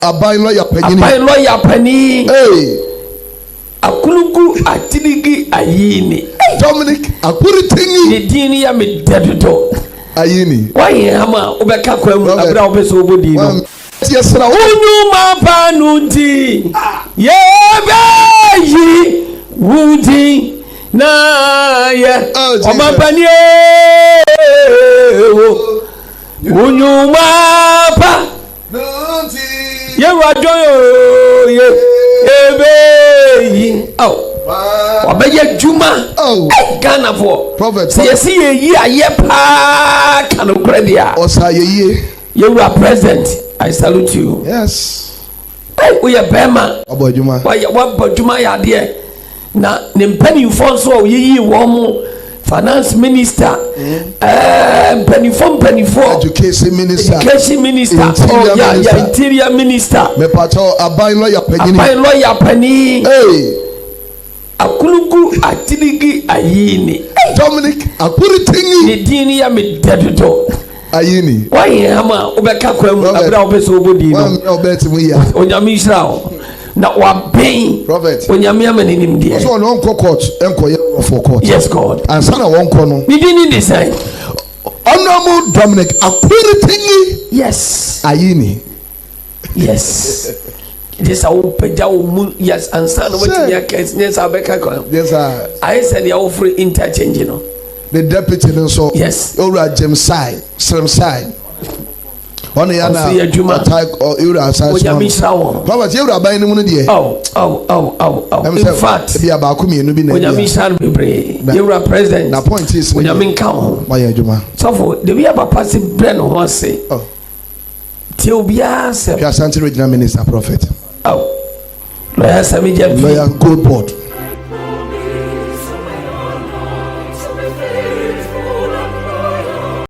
Aban lawyer penny. Hey. Akulugu atiligi ayini. Dominic Akuritinga. Ni dini ya mi dedudo. Ayini. Why hama ubeka kwa abra obeso obodi no. Yes, sir. Unyuma panuti. Yebeyi wudi na ye. Omapani unyuma pa. Yewajoyo yebeyi. Oh. Obeye juma. Oh. Ghana for. Prophet. See ye aye pa kanu kredia. Osa ye. You are present. I salute you. Yes. We are Bema. Abo juma. What juma ya there? Na nimpeni fonso yi womu finance minister. Penifo. Education minister. Oh yeah, interior minister. Me pato aban lawyer penny. Hey. Akulugu atiligi ayini. Dominic Akuritinga. Ni dini ya mi dedudo. Ayini. Why hama ubeka kwa abra obeso obodi no. Obeti mu ya. Onyame Israel. Na waben. Prophet. Onyame amanim die. So no onko court enko ye for court. Yes God. Ansa na wonko no. Ni dini design. Honorable Dominic Akuritinga. Yes. Ayini. Yes. This a peja mu yes ansa na wetimi akes yes abeka kwa. Yes sir. I said you offer interchange you know. The deputy so yes. Ora James side, Slim side. On the other attack or Ura side. Prophet, you are buying the money. Oh. In fact, be about coming to be you are president. The point is when you mean come. So for the we have a passive brand of say. Oh. Till be asked. You are Santi Regional Minister Prophet. Oh. Lawyer Gold Board.